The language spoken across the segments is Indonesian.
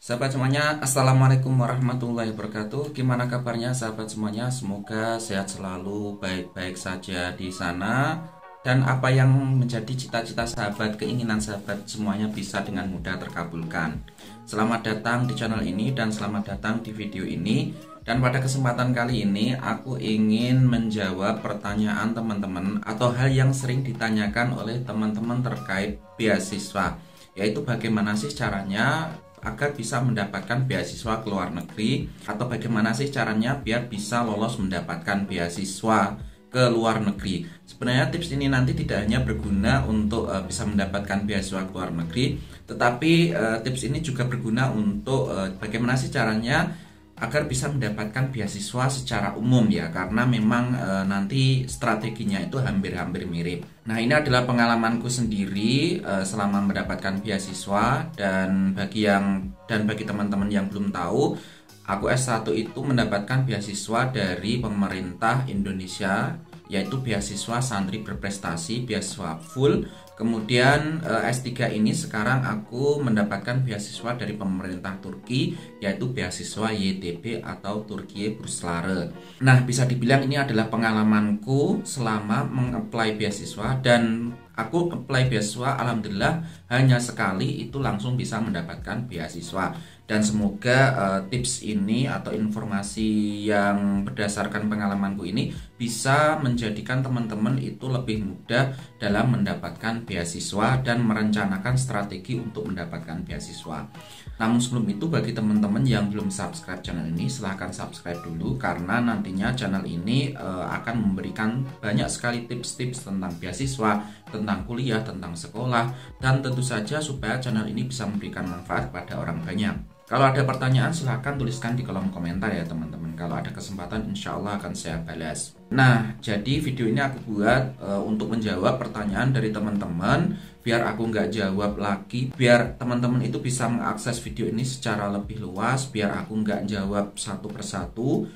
Sahabat semuanya, Assalamualaikum warahmatullahi wabarakatuh. Gimana kabarnya sahabat semuanya? Semoga sehat selalu, baik-baik saja di sana. Dan apa yang menjadi cita-cita sahabat, keinginan sahabat semuanya bisa dengan mudah terkabulkan. Selamat datang di channel ini dan selamat datang di video ini. Dan pada kesempatan kali ini aku ingin menjawab pertanyaan teman-teman atau hal yang sering ditanyakan oleh teman-teman terkait beasiswa, yaitu bagaimana sih caranya agar bisa mendapatkan beasiswa ke luar negeri, atau bagaimana sih caranya biar bisa lolos mendapatkan beasiswa ke luar negeri. Sebenarnya tips ini nanti tidak hanya berguna untuk bisa mendapatkan beasiswa ke luar negeri, tetapi tips ini juga berguna untuk bagaimana sih caranya agar bisa mendapatkan beasiswa secara umum ya, karena memang nanti strateginya itu hampir-hampir mirip. Nah, ini adalah pengalamanku sendiri selama mendapatkan beasiswa, dan bagi teman-teman yang belum tahu, aku S1 itu mendapatkan beasiswa dari pemerintah Indonesia, yaitu beasiswa santri berprestasi, beasiswa full. Kemudian S3 ini sekarang aku mendapatkan beasiswa dari pemerintah Turki, yaitu beasiswa YTB atau Turkiye Burslare. Nah, bisa dibilang ini adalah pengalamanku selama mengapply beasiswa, dan aku apply beasiswa alhamdulillah hanya sekali itu langsung bisa mendapatkan beasiswa. Dan semoga tips ini atau informasi yang berdasarkan pengalamanku ini bisa menjadikan teman-teman itu lebih mudah dalam mendapatkan beasiswa dan merencanakan strategi untuk mendapatkan beasiswa. Namun sebelum itu, bagi teman-teman yang belum subscribe channel ini, silahkan subscribe dulu, karena nantinya channel ini akan memberikan banyak sekali tips-tips tentang beasiswa, tentang kuliah, tentang sekolah, dan tentu saja supaya channel ini bisa memberikan manfaat pada orang banyak. Kalau ada pertanyaan silahkan tuliskan di kolom komentar ya teman-teman. Kalau ada kesempatan insya Allah akan saya balas. Nah, jadi video ini aku buat untuk menjawab pertanyaan dari teman-teman, biar aku nggak jawab lagi, biar teman-teman itu bisa mengakses video ini secara lebih luas, biar aku nggak jawab satu persatu.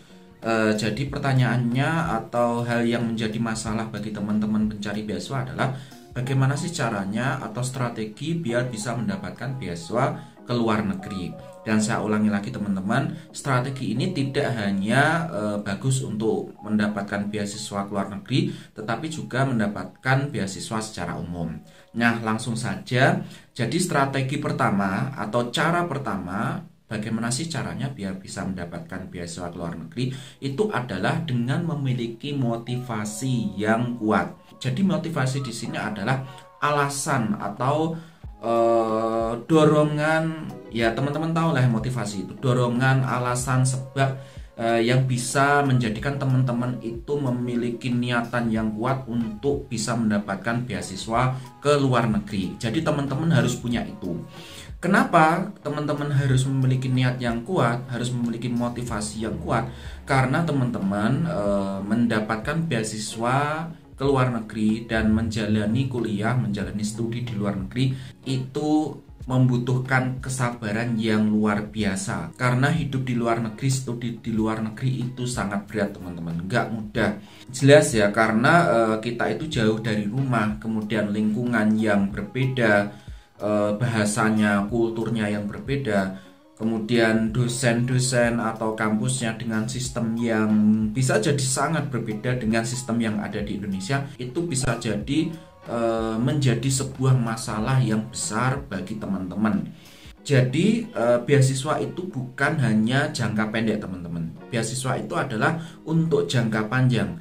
Jadi pertanyaannya atau hal yang menjadi masalah bagi teman-teman pencari beasiswa adalah bagaimana sih caranya atau strategi biar bisa mendapatkan beasiswa ke luar negeri. Dan saya ulangi lagi teman-teman, strategi ini tidak hanya bagus untuk mendapatkan beasiswa ke luar negeri, tetapi juga mendapatkan beasiswa secara umum. Nah, langsung saja. Jadi strategi pertama atau cara pertama, bagaimana sih caranya biar bisa mendapatkan beasiswa ke luar negeri, itu adalah dengan memiliki motivasi yang kuat. Jadi motivasi di sini adalah alasan atau dorongan, ya teman-teman tahu lah motivasi itu, dorongan, alasan, sebab yang bisa menjadikan teman-teman itu memiliki niatan yang kuat untuk bisa mendapatkan beasiswa ke luar negeri. Jadi teman-teman harus punya itu. Kenapa teman-teman harus memiliki niat yang kuat, harus memiliki motivasi yang kuat? Karena teman-teman mendapatkan beasiswa ke luar negeri dan menjalani kuliah, menjalani studi di luar negeri itu membutuhkan kesabaran yang luar biasa. Karena hidup di luar negeri, studi di luar negeri itu sangat berat teman-teman, nggak mudah. Jelas ya, karena kita itu jauh dari rumah, kemudian lingkungan yang berbeda, bahasanya, kulturnya yang berbeda, kemudian dosen-dosen atau kampusnya dengan sistem yang bisa jadi sangat berbeda dengan sistem yang ada di Indonesia, itu bisa jadi menjadi sebuah masalah yang besar bagi teman-teman. Jadi beasiswa itu bukan hanya jangka pendek teman-teman. Beasiswa itu adalah untuk jangka panjang.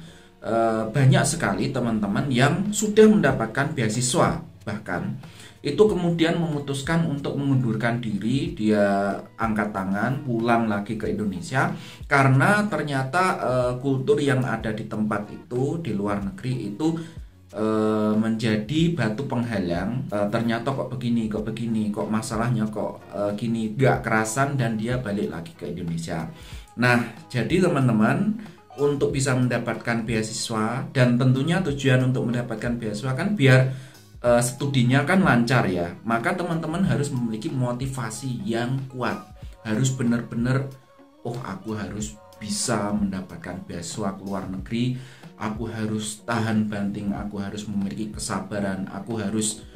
Banyak sekali teman-teman yang sudah mendapatkan beasiswa, bahkan itu kemudian memutuskan untuk mengundurkan diri, dia angkat tangan pulang lagi ke Indonesia karena ternyata kultur yang ada di tempat itu, di luar negeri itu menjadi batu penghalang. Ternyata kok begini, kok masalahnya kok gini, gak kerasan, dan dia balik lagi ke Indonesia. Nah, jadi teman-teman, untuk bisa mendapatkan beasiswa, dan tentunya tujuan untuk mendapatkan beasiswa kan biar studinya kan lancar ya, maka teman-teman harus memiliki motivasi yang kuat. Harus benar-benar, oh aku harus bisa mendapatkan beasiswa ke luar negeri, aku harus tahan banting, aku harus memiliki kesabaran, aku harus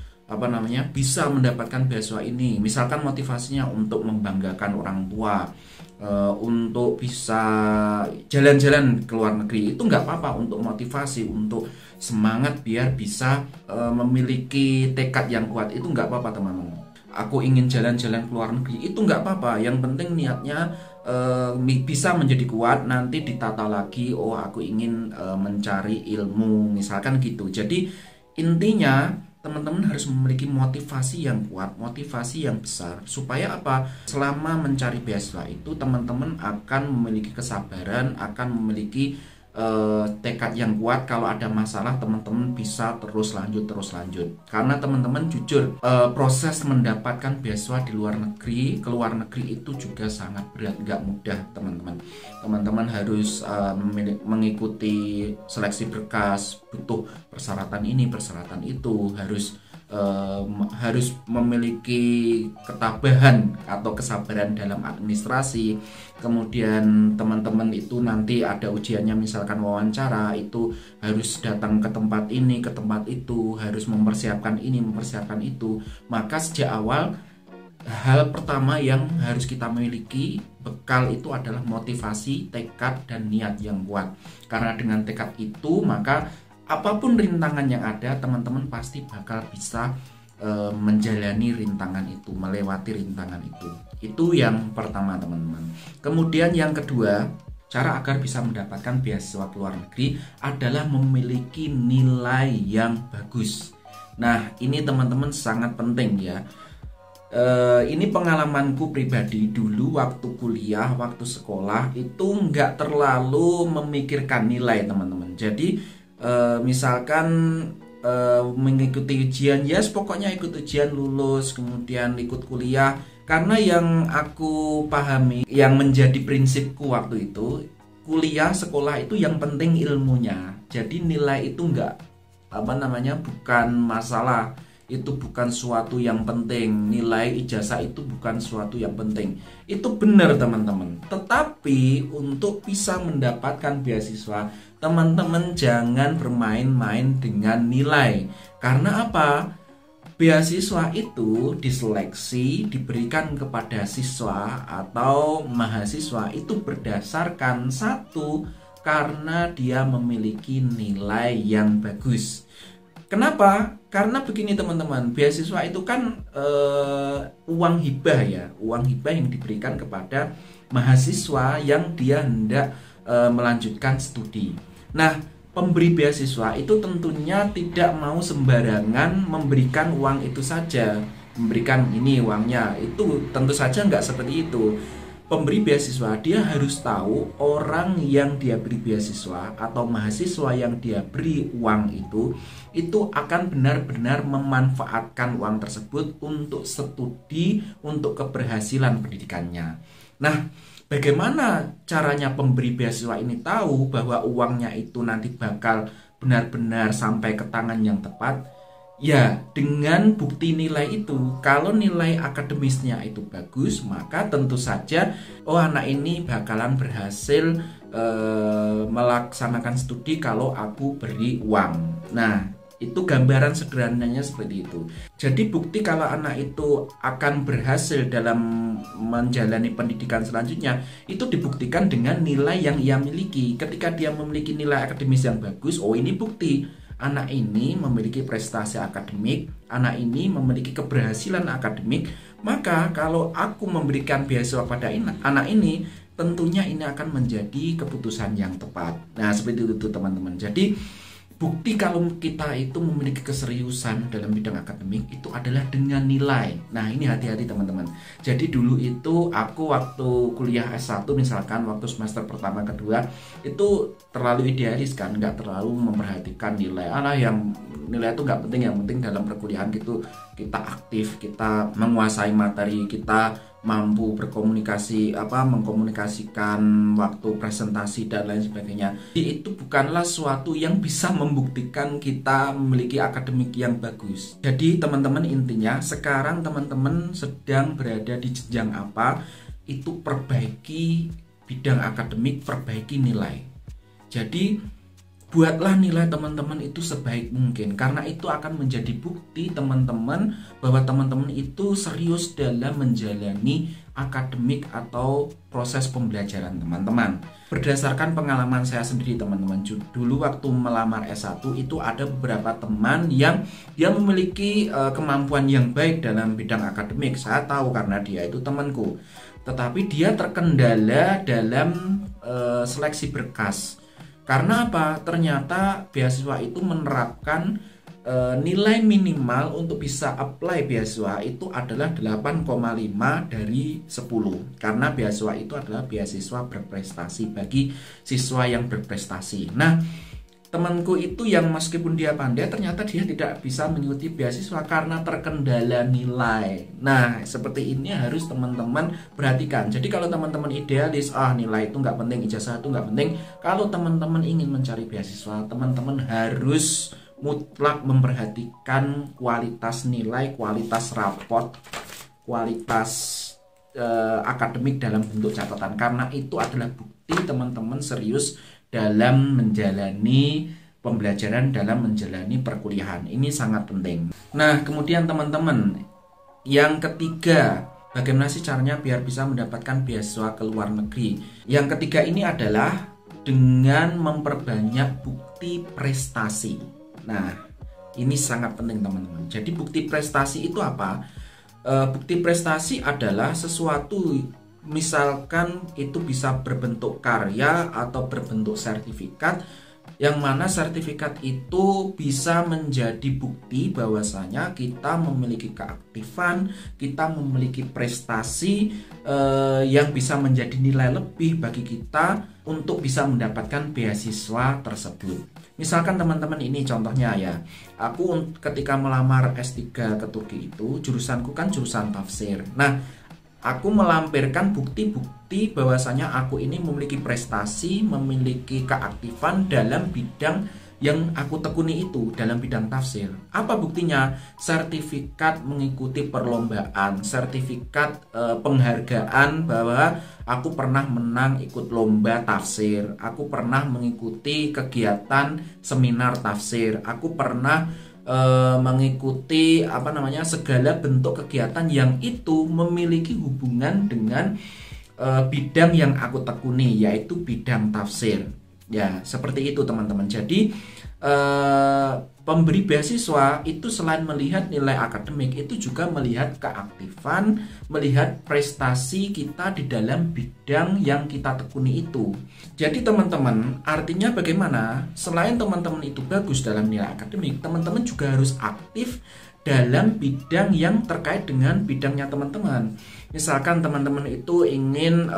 bisa mendapatkan beasiswa ini. Misalkan motivasinya untuk membanggakan orang tua, untuk bisa jalan-jalan ke luar negeri, itu nggak apa-apa. Untuk motivasi, untuk semangat biar bisa memiliki tekad yang kuat, itu nggak apa-apa teman-teman. Aku ingin jalan-jalan ke luar negeri, itu nggak apa-apa. Yang penting niatnya bisa menjadi kuat. Nanti ditata lagi, oh aku ingin mencari ilmu, misalkan gitu. Jadi intinya teman-teman harus memiliki motivasi yang kuat, motivasi yang besar, supaya apa? Selama mencari beasiswa itu teman-teman akan memiliki kesabaran, akan memiliki tekad yang kuat. Kalau ada masalah teman-teman bisa terus lanjut. Karena teman-teman jujur, proses mendapatkan beasiswa di luar negeri, ke luar negeri itu juga sangat berat, nggak mudah teman-teman. Teman-teman harus mengikuti seleksi berkas, butuh persyaratan ini, persyaratan itu, harus memiliki ketabahan atau kesabaran dalam administrasi. Kemudian teman-teman itu nanti ada ujiannya, misalkan wawancara, itu harus datang ke tempat ini, ke tempat itu, harus mempersiapkan ini, mempersiapkan itu. Maka sejak awal, hal pertama yang harus kita miliki bekal itu adalah motivasi, tekad, dan niat yang kuat. Karena dengan tekad itu, maka apapun rintangan yang ada, teman-teman pasti bakal bisa menjalani rintangan itu, melewati rintangan itu. Itu yang pertama teman-teman. Kemudian yang kedua, cara agar bisa mendapatkan beasiswa ke luar negeri adalah memiliki nilai yang bagus. Nah, ini teman-teman sangat penting ya. Ini pengalamanku pribadi dulu waktu kuliah, waktu sekolah itu nggak terlalu memikirkan nilai teman-teman. Jadi misalkan mengikuti ujian, pokoknya ikut ujian lulus, kemudian ikut kuliah. Karena yang aku pahami, yang menjadi prinsipku waktu itu, kuliah, sekolah itu yang penting ilmunya. Jadi nilai itu bukan masalah. Itu bukan suatu yang penting. Nilai ijazah itu bukan suatu yang penting. Itu benar teman-teman. Tetapi untuk bisa mendapatkan beasiswa, teman-teman jangan bermain-main dengan nilai. Karena apa? Beasiswa itu diseleksi, diberikan kepada siswa atau mahasiswa itu berdasarkan satu, karena dia memiliki nilai yang bagus. Kenapa? Karena begini teman-teman, beasiswa itu kan uang hibah ya, uang hibah yang diberikan kepada mahasiswa yang dia hendak melanjutkan studi. Nah, pemberi beasiswa itu tentunya tidak mau sembarangan memberikan uang itu saja, memberikan ini uangnya, itu tentu saja nggak seperti itu. Pemberi beasiswa dia harus tahu orang yang dia beri beasiswa atau mahasiswa yang dia beri uang itu akan benar-benar memanfaatkan uang tersebut untuk studi, untuk keberhasilan pendidikannya. Nah, bagaimana caranya pemberi beasiswa ini tahu bahwa uangnya itu nanti bakal benar-benar sampai ke tangan yang tepat? Ya, dengan bukti nilai itu. Kalau nilai akademisnya itu bagus, maka tentu saja anak ini bakalan berhasil melaksanakan studi kalau aku beri uang. Nah, itu gambaran sederhananya seperti itu. Jadi bukti kalau anak itu akan berhasil dalam menjalani pendidikan selanjutnya itu dibuktikan dengan nilai yang ia miliki. Ketika dia memiliki nilai akademis yang bagus, ini bukti anak ini memiliki prestasi akademik, anak ini memiliki keberhasilan akademik. Maka kalau aku memberikan beasiswa pada anak ini, tentunya ini akan menjadi keputusan yang tepat. Nah, seperti itu teman-teman. Jadi bukti kalau kita itu memiliki keseriusan dalam bidang akademik itu adalah dengan nilai. Nah, ini hati-hati teman-teman. Jadi dulu itu aku waktu kuliah S1 misalkan, waktu semester pertama kedua itu terlalu idealis kan, nggak terlalu memperhatikan nilai. Yang nilai itu nggak penting, yang penting dalam perkuliahan gitu kita aktif, kita menguasai materi, kita mampu berkomunikasi, mengkomunikasikan waktu presentasi dan lain sebagainya. Jadi itu bukanlah suatu yang bisa membuktikan kita memiliki akademik yang bagus. Jadi teman-teman, intinya sekarang teman-teman sedang berada di jenjang apa, itu perbaiki bidang akademik, perbaiki nilai. Jadi buatlah nilai teman-teman itu sebaik mungkin, karena itu akan menjadi bukti teman-teman bahwa teman-teman itu serius dalam menjalani akademik atau proses pembelajaran teman-teman. Berdasarkan pengalaman saya sendiri teman-teman, dulu waktu melamar S1 itu ada beberapa teman yang dia memiliki kemampuan yang baik dalam bidang akademik. Saya tahu karena dia itu temanku, tetapi dia terkendala dalam seleksi berkas. Karena apa? Ternyata beasiswa itu menerapkan nilai minimal untuk bisa apply beasiswa itu adalah 8,5 dari 10. Karena beasiswa itu adalah beasiswa berprestasi bagi siswa yang berprestasi. Nah, temanku itu yang meskipun dia pandai, ternyata dia tidak bisa mengikuti beasiswa karena terkendala nilai. Nah, seperti ini harus teman-teman perhatikan. Jadi kalau teman-teman idealis, nilai itu nggak penting, ijazah itu nggak penting. Kalau teman-teman ingin mencari beasiswa, teman-teman harus mutlak memperhatikan kualitas nilai, kualitas raport, kualitas akademik dalam bentuk catatan. Karena itu adalah bukti teman-teman serius dalam menjalani pembelajaran, dalam menjalani perkuliahan. Ini sangat penting. Nah, kemudian teman-teman, yang ketiga, bagaimana sih caranya biar bisa mendapatkan beasiswa ke luar negeri? Yang ketiga ini adalah dengan memperbanyak bukti prestasi. Nah, ini sangat penting teman-teman. Jadi bukti prestasi itu apa? Bukti prestasi adalah sesuatu, misalkan itu bisa berbentuk karya atau berbentuk sertifikat, yang mana sertifikat itu bisa menjadi bukti bahwasanya kita memiliki keaktifan, kita memiliki prestasi yang bisa menjadi nilai lebih bagi kita untuk bisa mendapatkan beasiswa tersebut. Misalkan teman-teman, ini contohnya ya, aku ketika melamar S3 ke Turki itu, jurusanku kan jurusan tafsir. Nah, aku melampirkan bukti-bukti bahwasanya aku ini memiliki prestasi, memiliki keaktifan dalam bidang yang aku tekuni itu, dalam bidang tafsir. Apa buktinya? Sertifikat mengikuti perlombaan, sertifikat penghargaan bahwa aku pernah menang ikut lomba tafsir, aku pernah mengikuti kegiatan seminar tafsir, aku pernah mengikuti segala bentuk kegiatan yang itu memiliki hubungan dengan bidang yang aku tekuni, yaitu bidang tafsir. Ya, seperti itu teman-teman. Jadi pemberi beasiswa itu selain melihat nilai akademik, itu juga melihat keaktifan, melihat prestasi kita di dalam bidang yang kita tekuni itu. Jadi teman-teman, artinya bagaimana? Selain teman-teman itu bagus dalam nilai akademik, teman-teman juga harus aktif dalam bidang yang terkait dengan bidangnya teman-teman. Misalkan teman-teman itu ingin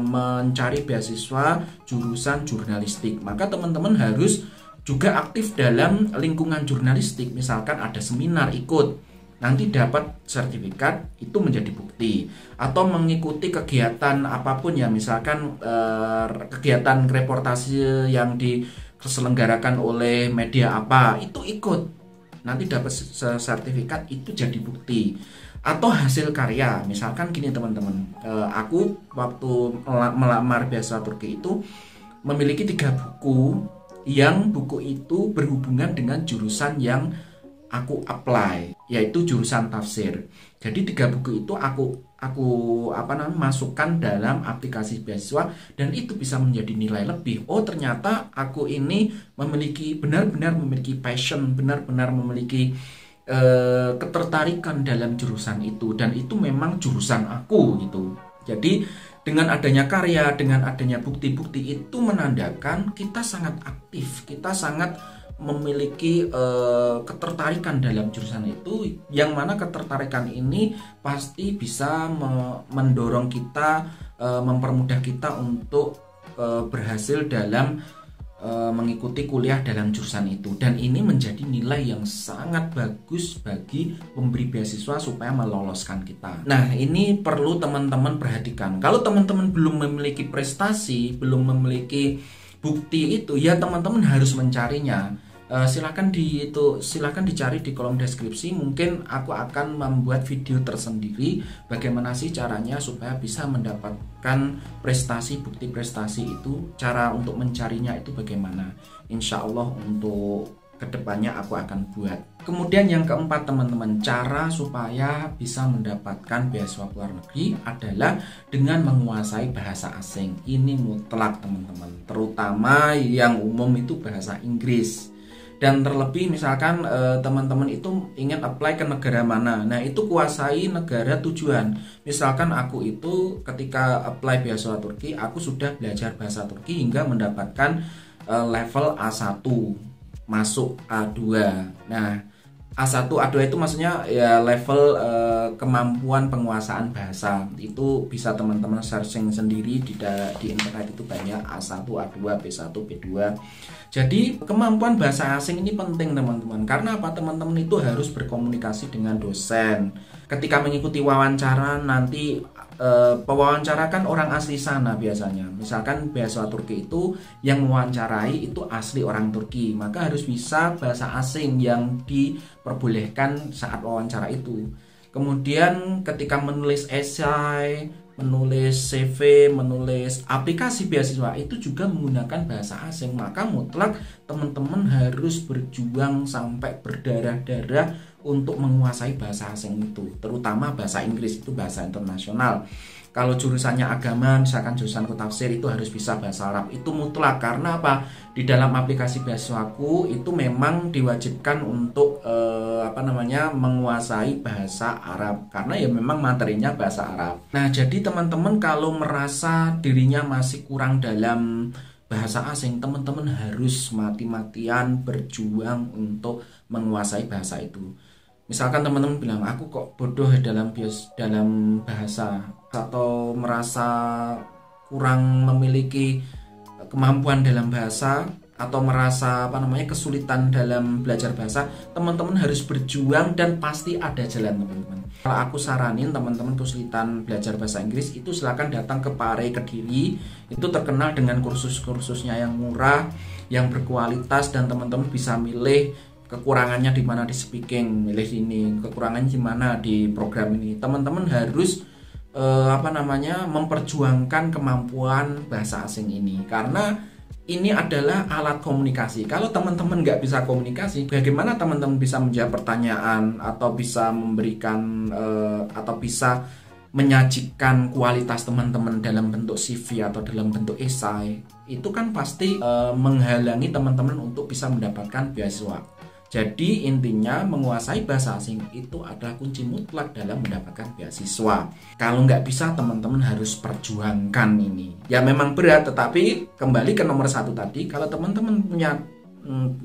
mencari beasiswa jurusan jurnalistik, maka teman-teman harus juga aktif dalam lingkungan jurnalistik. Misalkan ada seminar, ikut, nanti dapat sertifikat, itu menjadi bukti. Atau mengikuti kegiatan apapun ya, misalkan kegiatan reportase yang diselenggarakan oleh media apa, itu ikut, nanti dapat sertifikat, itu jadi bukti. Atau hasil karya, misalkan gini teman-teman, aku waktu melamar beasiswa Turki itu memiliki 3 buku, yang buku itu berhubungan dengan jurusan yang aku apply, yaitu jurusan tafsir. Jadi 3 buku itu aku masukkan dalam aplikasi beasiswa, dan itu bisa menjadi nilai lebih. Oh, ternyata aku ini benar-benar memiliki passion, benar-benar memiliki ketertarikan dalam jurusan itu, dan itu memang jurusan aku gitu. Jadi dengan adanya karya, dengan adanya bukti-bukti, itu menandakan kita sangat aktif, kita sangat memiliki ketertarikan dalam jurusan itu, yang mana ketertarikan ini pasti bisa mendorong kita, mempermudah kita untuk berhasil dalam mengikuti kuliah dalam jurusan itu. Dan ini menjadi nilai yang sangat bagus bagi pemberi beasiswa supaya meloloskan kita. Nah, ini perlu teman-teman perhatikan. Kalau teman-teman belum memiliki prestasi, belum memiliki bukti itu, ya teman-teman harus mencarinya. Silakan dicari di kolom deskripsi. Mungkin aku akan membuat video tersendiri bagaimana sih caranya supaya bisa mendapatkan prestasi, bukti prestasi itu, cara untuk mencarinya itu bagaimana. Insya Allah untuk kedepannya aku akan buat. Kemudian yang keempat teman-teman, cara supaya bisa mendapatkan beasiswa luar negeri adalah dengan menguasai bahasa asing. Ini mutlak teman-teman, terutama yang umum itu bahasa Inggris. Dan terlebih misalkan teman-teman itu ingin apply ke negara mana, nah itu kuasai negara tujuan. Misalkan aku itu ketika apply beasiswa Turki, aku sudah belajar bahasa Turki hingga mendapatkan level A1, masuk A2. Nah A1, A2 itu maksudnya ya level kemampuan penguasaan bahasa. Itu bisa teman-teman searching sendiri di internet, itu banyak A1, A2, B1, B2. Jadi kemampuan bahasa asing ini penting teman-teman. Karena apa? Teman-teman itu harus berkomunikasi dengan dosen. Ketika mengikuti wawancara nanti pewawancara kan orang asli sana biasanya. Misalkan beasiswa Turki itu yang mewawancarai itu asli orang Turki, maka harus bisa bahasa asing yang diperbolehkan saat wawancara itu. Kemudian ketika menulis esai, menulis CV, menulis aplikasi beasiswa itu juga menggunakan bahasa asing. Maka mutlak teman-teman harus berjuang sampai berdarah-darah untuk menguasai bahasa asing itu, terutama bahasa Inggris, itu bahasa internasional. Kalau jurusannya agama, misalkan jurusan tafsir, itu harus bisa bahasa Arab. Itu mutlak. Karena apa? Di dalam aplikasi beasiswaku itu memang diwajibkan untuk menguasai bahasa Arab, karena ya memang materinya bahasa Arab. Nah, jadi teman-teman kalau merasa dirinya masih kurang dalam bahasa asing, teman-teman harus mati-matian berjuang untuk menguasai bahasa itu. Misalkan teman-teman bilang, aku kok bodoh dalam bahasa, atau merasa kurang memiliki kemampuan dalam bahasa, atau merasa kesulitan dalam belajar bahasa, teman-teman harus berjuang dan pasti ada jalan teman-teman. Kalau aku saranin teman-teman kesulitan belajar bahasa Inggris, itu silakan datang ke Pare Kediri. Itu terkenal dengan kursus-kursusnya yang murah, yang berkualitas, dan teman-teman bisa milih kekurangannya di mana di speaking, milih ini, kekurangannya di mana di program ini. Teman-teman harus memperjuangkan kemampuan bahasa asing ini, karena ini adalah alat komunikasi. Kalau teman-teman nggak bisa komunikasi, bagaimana teman-teman bisa menjawab pertanyaan, atau bisa memberikan atau bisa menyajikan kualitas teman-teman dalam bentuk CV atau dalam bentuk esai? Itu kan pasti menghalangi teman-teman untuk bisa mendapatkan beasiswa. Jadi intinya menguasai bahasa asing itu adalah kunci mutlak dalam mendapatkan beasiswa. Kalau nggak bisa, teman-teman harus perjuangkan ini. Ya memang berat, tetapi kembali ke nomor satu tadi, kalau teman-teman punya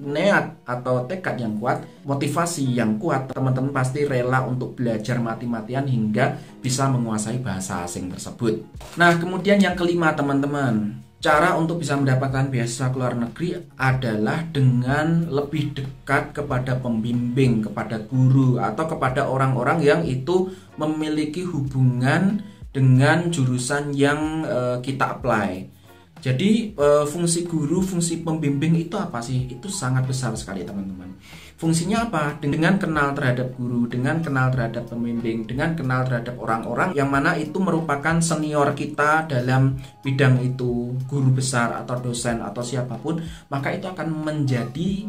niat atau tekad yang kuat, motivasi yang kuat, teman-teman pasti rela untuk belajar mati-matian hingga bisa menguasai bahasa asing tersebut. Nah, kemudian yang kelima teman-teman, cara untuk bisa mendapatkan beasiswa ke luar negeri adalah dengan lebih dekat kepada pembimbing, kepada guru, atau kepada orang-orang yang itu memiliki hubungan dengan jurusan yang kita apply. Jadi fungsi guru, fungsi pembimbing itu apa sih? Itu sangat besar sekali teman-teman. Fungsinya apa? Dengan kenal terhadap guru, dengan kenal terhadap pembimbing, dengan kenal terhadap orang-orang yang mana itu merupakan senior kita dalam bidang itu, guru besar atau dosen atau siapapun, maka itu akan menjadi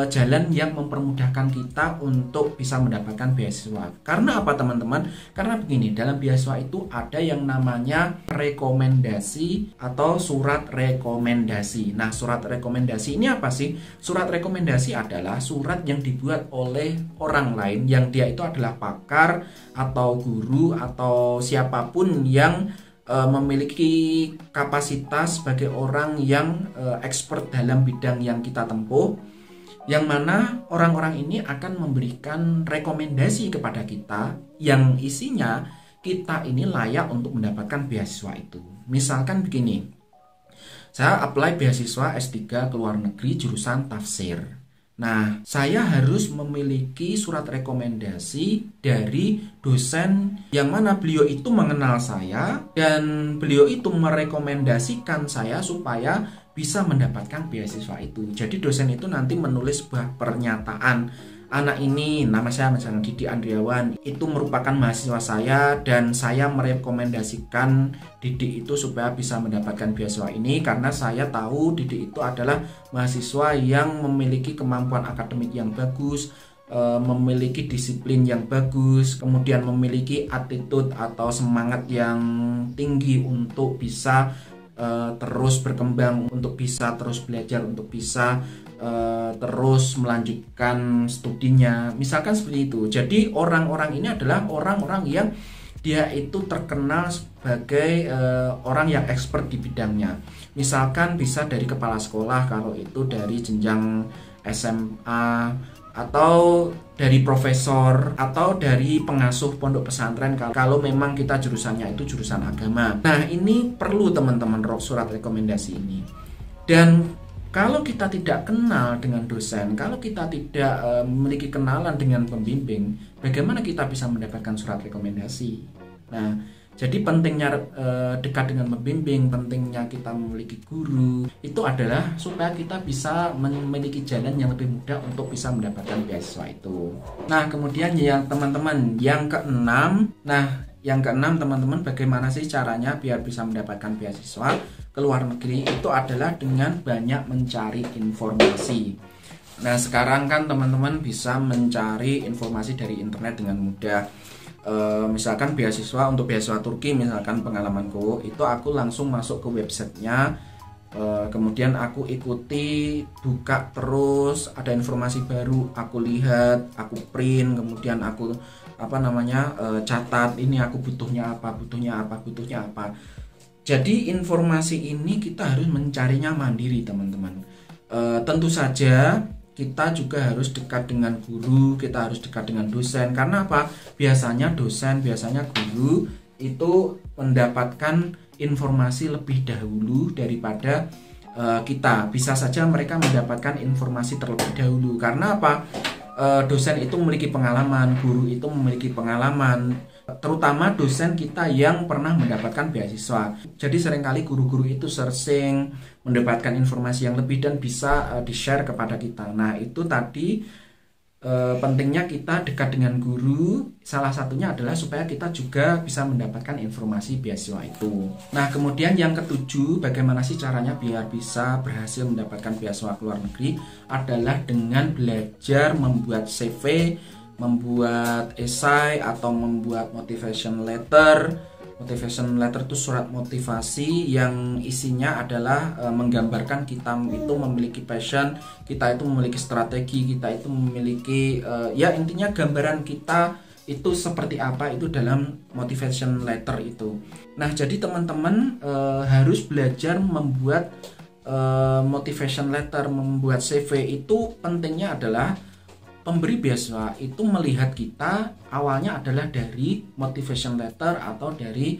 jalan yang mempermudahkan kita untuk bisa mendapatkan beasiswa. Karena apa teman-teman? Karena begini, dalam beasiswa itu ada yang namanya rekomendasi atau surat rekomendasi. Nah, surat rekomendasi ini apa sih? Surat rekomendasi adalah surat yang dibuat oleh orang lain yang dia itu adalah pakar atau guru atau siapapun yang memiliki kapasitas sebagai orang yang expert dalam bidang yang kita tempuh, yang mana orang-orang ini akan memberikan rekomendasi kepada kita yang isinya kita ini layak untuk mendapatkan beasiswa itu. Misalkan begini, saya apply beasiswa S3 ke luar negeri jurusan tafsir. Nah, saya harus memiliki surat rekomendasi dari dosen yang mana beliau itu mengenal saya dan beliau itu merekomendasikan saya supaya bisa mendapatkan beasiswa itu. Jadi dosen itu nanti menulis sebuah pernyataan, anak ini, nama saya misalnya Didi Andriawan, itu merupakan mahasiswa saya dan saya merekomendasikan Didi itu supaya bisa mendapatkan beasiswa ini karena saya tahu Didi itu adalah mahasiswa yang memiliki kemampuan akademik yang bagus, memiliki disiplin yang bagus, kemudian memiliki attitude atau semangat yang tinggi untuk bisa terus berkembang, untuk bisa terus belajar, untuk bisa terus melanjutkan studinya, misalkan seperti itu. Jadi orang-orang ini adalah orang-orang yang dia itu terkenal sebagai orang yang expert di bidangnya. Misalkan bisa dari kepala sekolah kalau itu dari jenjang SMA, atau dari profesor, atau dari pengasuh pondok pesantren kalau memang kita jurusannya itu jurusan agama. Nah, ini perlu teman-teman surat rekomendasi ini. Dan kalau kita tidak kenal dengan dosen, kalau kita tidak memiliki kenalan dengan pembimbing, bagaimana kita bisa mendapatkan surat rekomendasi? Nah, jadi pentingnya dekat dengan pembimbing, pentingnya kita memiliki guru, itu adalah supaya kita bisa memiliki jalan yang lebih mudah untuk bisa mendapatkan beasiswa itu. Nah, kemudian yang teman-teman, yang keenam, teman-teman, bagaimana sih caranya biar bisa mendapatkan beasiswa ke luar negeri? Itu adalah dengan banyak mencari informasi. Nah, sekarang kan teman-teman bisa mencari informasi dari internet dengan mudah. Misalkan untuk beasiswa Turki, misalkan pengalamanku itu aku langsung masuk ke websitenya, kemudian aku ikuti, buka terus, ada informasi baru aku lihat, aku print, kemudian aku catat, ini aku butuhnya apa. Jadi informasi ini kita harus mencarinya mandiri teman-teman. Tentu saja kita juga harus dekat dengan guru, kita harus dekat dengan dosen. Karena apa? Biasanya dosen, biasanya guru itu mendapatkan informasi lebih dahulu daripada kita. Bisa saja mereka mendapatkan informasi terlebih dahulu. Karena apa? Dosen itu memiliki pengalaman, guru itu memiliki pengalaman, terutama dosen kita yang pernah mendapatkan beasiswa. Jadi seringkali guru-guru itu searching, mendapatkan informasi yang lebih dan bisa di-share kepada kita. Nah, itu tadi pentingnya kita dekat dengan guru. Salah satunya adalah supaya kita juga bisa mendapatkan informasi beasiswa itu. Nah, kemudian yang ketujuh, bagaimana sih caranya biar bisa berhasil mendapatkan beasiswa ke luar negeri, adalah dengan belajar membuat CV, membuat esai, atau membuat motivation letter. Motivation letter itu surat motivasi yang isinya adalah menggambarkan kita itu memiliki passion, kita itu memiliki strategi, kita itu memiliki intinya gambaran kita itu seperti apa itu dalam motivation letter itu. Nah, jadi teman-teman harus belajar membuat motivation letter, membuat CV. Itu pentingnya adalah pemberi beasiswa itu melihat kita awalnya adalah dari motivation letter atau dari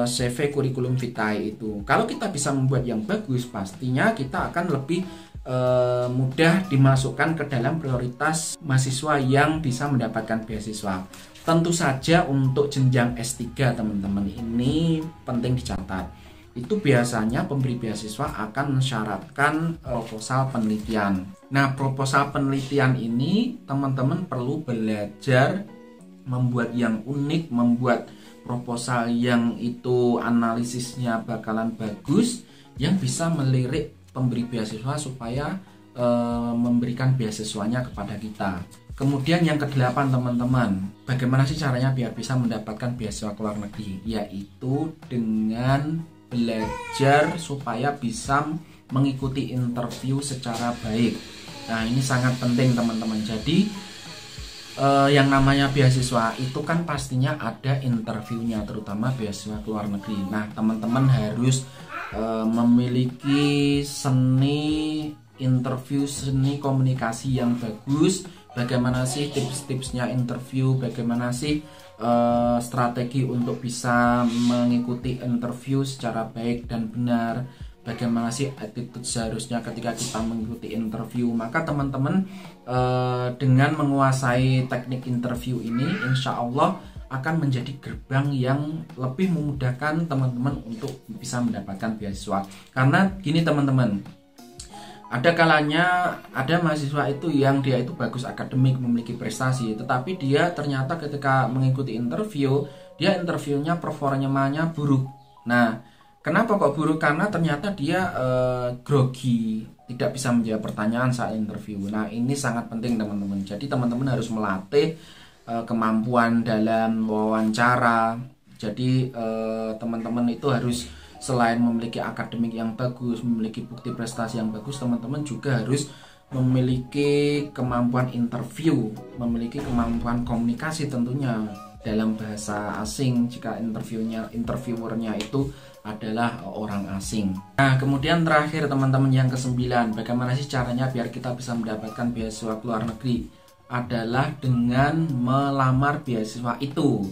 CV kurikulum vitae itu. Kalau kita bisa membuat yang bagus, pastinya kita akan lebih mudah dimasukkan ke dalam prioritas mahasiswa yang bisa mendapatkan beasiswa. Tentu saja untuk jenjang S3 teman-teman, ini penting dicatat. Itu biasanya pemberi beasiswa akan mensyaratkan proposal penelitian. Nah, proposal penelitian ini teman-teman perlu belajar membuat yang unik, membuat proposal yang itu analisisnya bakalan bagus, yang bisa melirik pemberi beasiswa supaya memberikan beasiswanya kepada kita. Kemudian yang kedelapan teman-teman, bagaimana sih caranya biar bisa mendapatkan beasiswa ke luar negeri? Yaitu dengan belajar supaya bisa mengikuti interview secara baik. Nah, ini sangat penting teman-teman. Jadi yang namanya beasiswa itu kan pastinya ada interviewnya, terutama beasiswa ke luar negeri. Nah, teman-teman harus memiliki seni interview, seni komunikasi yang bagus. Bagaimana sih tips-tipsnya interview, bagaimana sih strategi untuk bisa mengikuti interview secara baik dan benar, bagaimana sih attitude seharusnya ketika kita mengikuti interview. Maka teman-teman dengan menguasai teknik interview ini, insya Allah akan menjadi gerbang yang lebih memudahkan teman-teman untuk bisa mendapatkan beasiswa. Karena gini teman-teman, ada kalanya ada mahasiswa itu yang dia itu bagus akademik, memiliki prestasi, tetapi dia ternyata ketika mengikuti interview, dia interviewnya performanya buruk. Nah, kenapa kok buruk? Karena ternyata dia grogi, tidak bisa menjawab pertanyaan saat interview. Nah, ini sangat penting teman-teman. Jadi teman-teman harus melatih kemampuan dalam wawancara. Jadi teman-teman itu harus selain memiliki akademik yang bagus, memiliki bukti prestasi yang bagus, teman-teman juga harus memiliki kemampuan interview, memiliki kemampuan komunikasi tentunya dalam bahasa asing jika interviewernya itu adalah orang asing. Nah, kemudian terakhir teman-teman yang ke-9, bagaimana sih caranya biar kita bisa mendapatkan beasiswa ke luar negeri? Adalah dengan melamar beasiswa itu.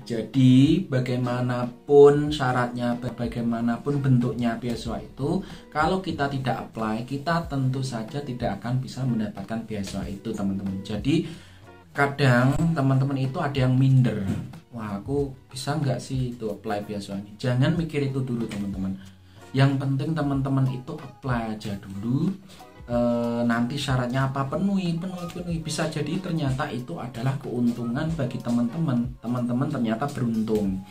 Jadi bagaimanapun syaratnya, bagaimanapun bentuknya beasiswa itu, kalau kita tidak apply, kita tentu saja tidak akan bisa mendapatkan beasiswa itu teman-teman. Jadi kadang teman-teman itu ada yang minder, wah aku bisa nggak sih itu apply beasiswa ini. Jangan mikir itu dulu teman-teman. Yang penting teman-teman itu apply aja dulu. Nanti syaratnya apa penuhi, bisa jadi ternyata itu adalah keuntungan bagi teman-teman ternyata beruntung.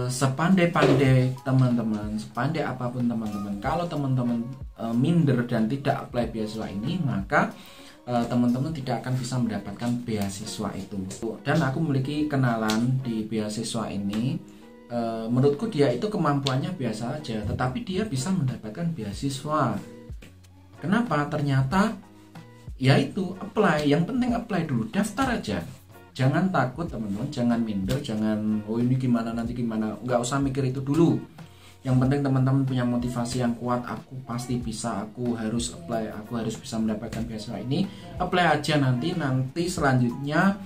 Sepandai-pandai teman-teman, sepandai apapun teman-teman, kalau teman-teman minder dan tidak apply beasiswa ini, maka teman-teman tidak akan bisa mendapatkan beasiswa itu. Dan aku memiliki kenalan di beasiswa ini, menurutku dia itu kemampuannya biasa aja, tetapi dia bisa mendapatkan beasiswa. Kenapa? Ternyata ya itu apply, yang penting apply dulu, daftar aja. Jangan takut teman-teman, jangan minder, jangan oh ini gimana nanti gimana, nggak usah mikir itu dulu. Yang penting teman-teman punya motivasi yang kuat, aku pasti bisa, aku harus apply, aku harus bisa mendapatkan beasiswa ini. Apply aja, nanti selanjutnya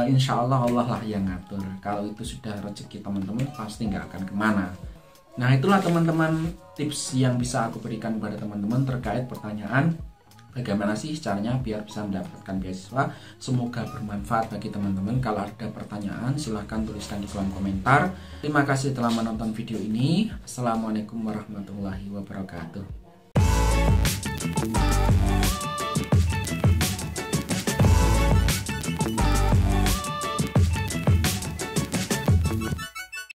insya Allah lah yang ngatur. Kalau itu sudah rezeki teman-teman pasti nggak akan kemana. Nah, itulah teman-teman tips yang bisa aku berikan kepada teman-teman terkait pertanyaan bagaimana sih caranya biar bisa mendapatkan beasiswa. Semoga bermanfaat bagi teman-teman. Kalau ada pertanyaan silahkan tuliskan di kolom komentar. Terima kasih telah menonton video ini. Assalamualaikum warahmatullahi wabarakatuh.